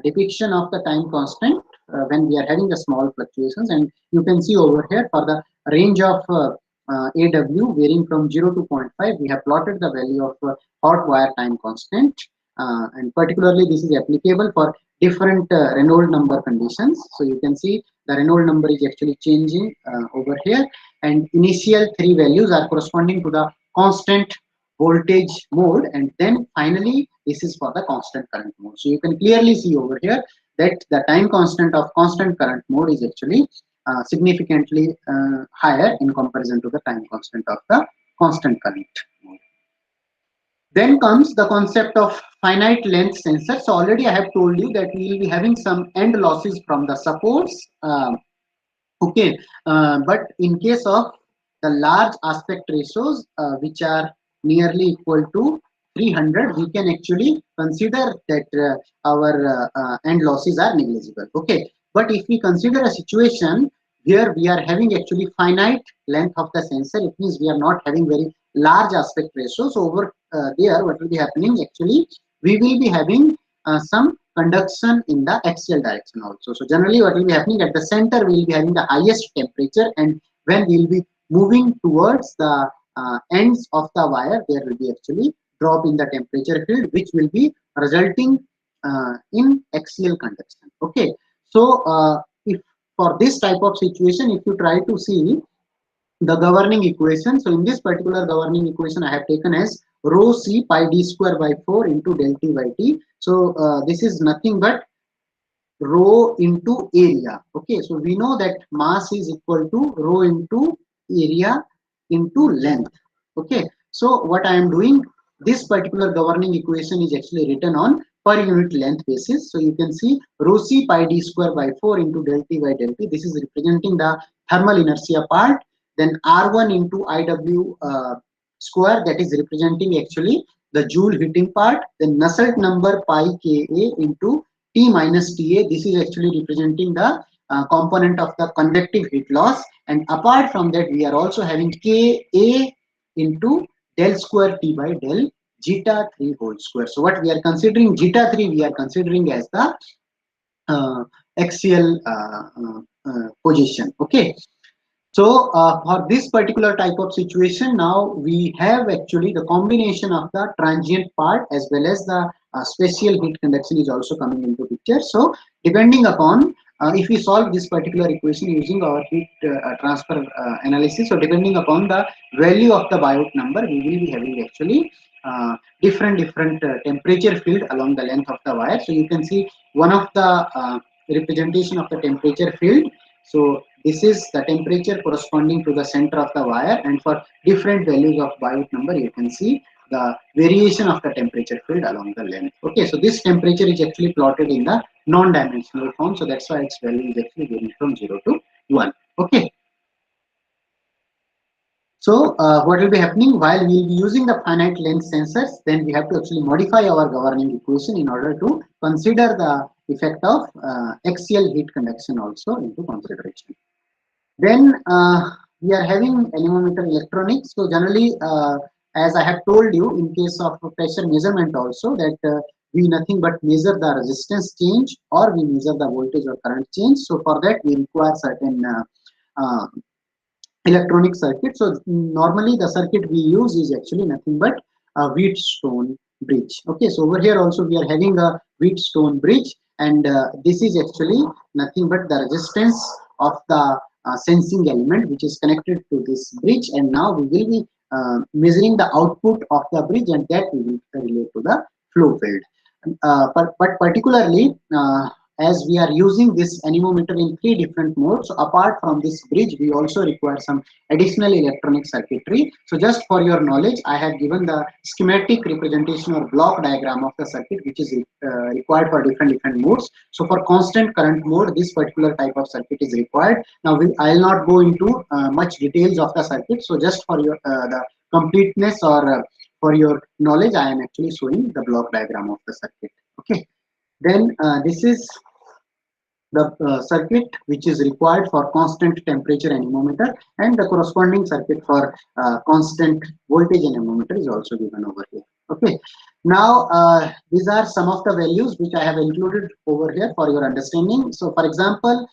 S1: depiction of the time constant when we are having the small fluctuations, and you can see over here for the range of AW varying from 0 to 0.5, we have plotted the value of hot wire time constant, and particularly this is applicable for different Reynolds number conditions. So you can see the Reynolds number is actually changing over here, and initial three values are corresponding to the constant voltage mode, and then finally this is for the constant current mode. So you can clearly see over here that the time constant of constant current mode is actually significantly higher in comparison to the time constant of the constant current mode. Then comes the concept of finite length sensor. So already I have told you that we will be having some end losses from the supports. Okay, but in case of the large aspect ratios, which are nearly equal to 300, we can actually consider that our end losses are negligible. Okay, but if we consider a situation where we are having actually finite length of the sensor, it means we are not having very large aspect ratio. So over there, what will be happening actually? We will be having some conduction in the axial direction also. So generally what will be happening at the center, we will be having the highest temperature, and when we will be moving towards the ends of the wire, there will be actually drop in the temperature field, which will be resulting in axial conduction. Okay, so if for this type of situation, if you try to see the governing equation. So in this particular governing equation, I have taken as rho c pi d square by 4 into del t by t. So this is nothing but rho into area. Okay, so we know that mass is equal to rho into area into length. Okay, so what I am doing, this particular governing equation is actually written on per unit length basis. So you can see rho c pi d square by 4 into del t by del t. This is representing the thermal inertia part. Then R1 into IW square, that is representing actually the joule heating part. Then Nusselt number pi Ka into T minus Ta, this is actually representing the component of the convective heat loss. And apart from that, we are also having Ka into del square T by del zeta 3 whole square. So what we are considering, zeta 3 we are considering as the axial position. Okay, so for this particular type of situation, now we have actually the combination of the transient part as well as the spatial heat conduction is also coming into picture. So depending upon if we solve this particular equation using our heat transfer analysis, so depending upon the value of the Biot number, we will be having actually different temperature field along the length of the wire. So you can see one of the representation of the temperature field. So this is the temperature corresponding to the center of the wire, and for different values of Biot number, you can see the variation of the temperature field along the length. Okay, so this temperature is actually plotted in the non-dimensional form, so that's why its value is actually varying from 0 to 1. Okay. So what will be happening while we will be using the finite length sensors, then we have to actually modify our governing equation in order to consider the effect of axial heat conduction also into consideration. Then we are having anemometer electronics. So generally, as I have told you, in case of pressure measurement also, that we nothing but measure the resistance change, or we measure the voltage or current change. So for that we require certain electronic circuit. So normally the circuit we use is actually nothing but a Wheatstone bridge. Okay, so over here also we are having a Wheatstone bridge, and this is actually nothing but the resistance of the sensing element which is connected to this bridge, and now we will be measuring the output of the bridge, and that we will relate to the flow field. But particularly, as we are using this anemometer in three different modes, so apart from this bridge, we also require some additional electronic circuitry. So just for your knowledge, I have given the schematic representation or block diagram of the circuit, which is required for different modes. So for constant current mode, this particular type of circuit is required. Now I'll not go into much details of the circuit. So just for your the completeness, or for your knowledge, I am actually showing the block diagram of the circuit. Okay. Then this is the circuit which is required for constant temperature anemometer, and the corresponding circuit for constant voltage anemometer is also given over here. Okay. Now these are some of the values which I have included over here for your understanding. So for example,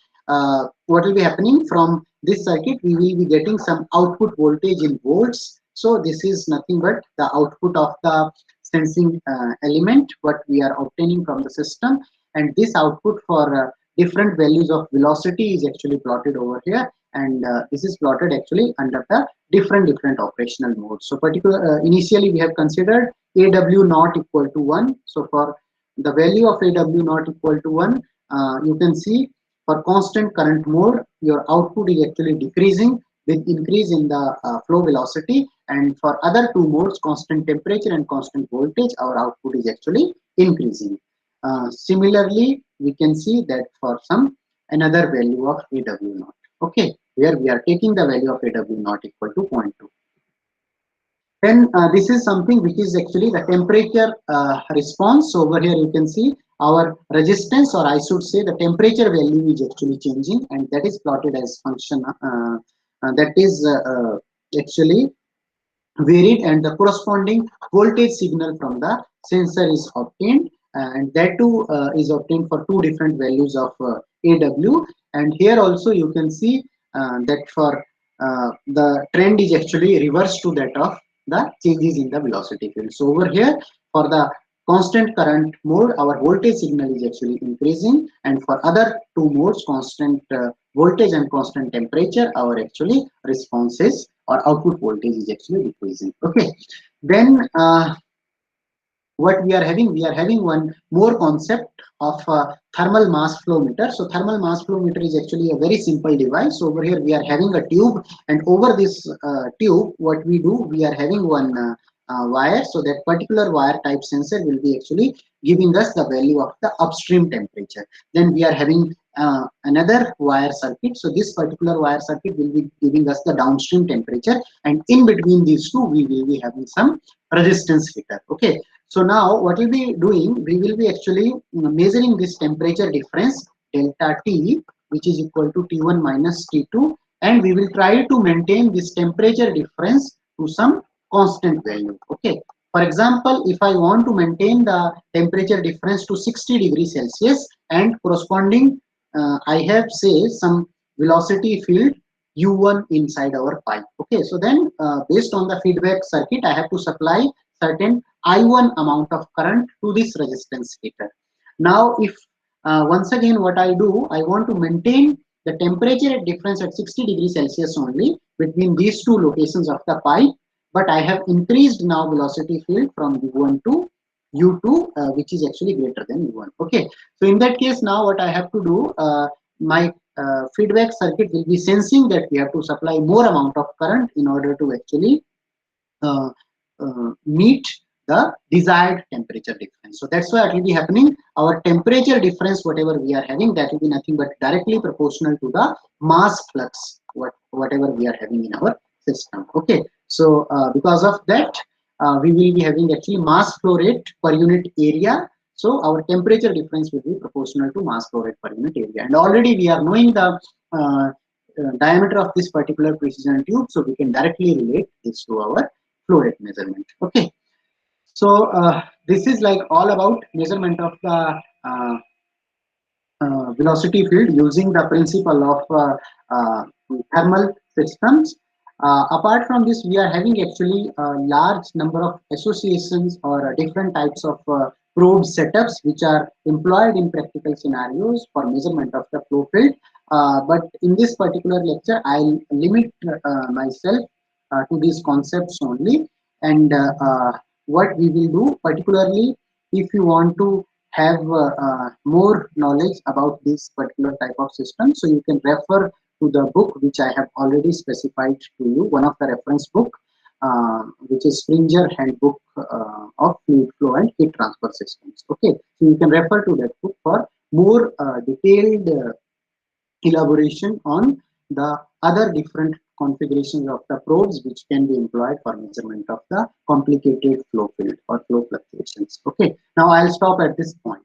S1: what will be happening from this circuit, we will be getting some output voltage in volts. So this is nothing but the output of the sensing element what we are obtaining from the system, and this output for different values of velocity is actually plotted over here, and this is plotted actually under the different operational modes. So particular initially we have considered AW not equal to 1. So for the value of AW not equal to 1, you can see for constant current mode your output is actually decreasing with increase in the flow velocity, and for other two modes, constant temperature and constant voltage, our output is actually increasing. Similarly, we can see that for some another value of AW naught. Okay, here we are taking the value of AW naught equal to 0.2. Then this is something which is actually the temperature response. So over here you can see our resistance, or I should say the temperature value is actually changing, and that is plotted as function that is actually varied, and the corresponding voltage signal from the sensor is obtained, and that too is obtained for two different values of AW. And here also you can see that for the trend is actually reverse to that of the changes in the velocity field. So over here for the constant current mode, our voltage signal is actually increasing, and for other two modes, constant voltage and constant temperature, our actually responses or output voltage is actually decreasing. Okay. Then what we are having one more concept of thermal mass flow meter. So thermal mass flow meter is actually a very simple device. So over here we are having a tube, and over this tube what we do, we are having one wire. So that particular wire type sensor will be actually giving us the value of the upstream temperature. Then we are having another wire circuit. So this particular wire circuit will be giving us the downstream temperature, and in between these two we will be having some resistance meter. Okay. So now what we'll be doing, we will be actually measuring this temperature difference delta T, which is equal to T1 minus T2, and we will try to maintain this temperature difference to some constant value. Okay. For example, if I want to maintain the temperature difference to 60 degrees Celsius, and corresponding I have say some velocity field U1 inside our pipe. Okay. So then based on the feedback circuit, I have to supply certain I1 amount of current to this resistance meter. Now, if once again what I do, I want to maintain the temperature difference at 60 degrees Celsius only between these two locations of the pipe, but I have increased now velocity field from U1 to U2, which is actually greater than U1. Okay, so in that case, now what I have to do, my feedback circuit will be sensing that we have to supply more amount of current in order to actually uh, meet the desired temperature difference. So that's why it will be happening. Our temperature difference, whatever we are having, that will be nothing but directly proportional to the mass flux, whatever we are having in our system. Okay. So because of that, we will be having actually mass flow rate per unit area. So our temperature difference will be proportional to mass flow rate per unit area. And already we are knowing the diameter of this particular precision tube, so we can directly relate this to our flow rate measurement. Okay, so this is like all about measurement of the velocity field using the principle of uh, thermal systems. Apart from this, we are having actually a large number of associations or different types of probe setups which are employed in practical scenarios for measurement of the flow field. But in this particular lecture, I'll limit myself to these concepts only. And what we will do, particularly if you want to have more knowledge about this particular type of system, so you can refer to the book which I have already specified to you, one of the reference book, which is Springer Handbook of Fluid Flow and Heat Transfer Systems. Okay, so you can refer to that book for more detailed elaboration on the other different configurations of the probes which can be employed for measurement of the complicated flow field or flow fluctuations. Okay, now I'll stop at this point.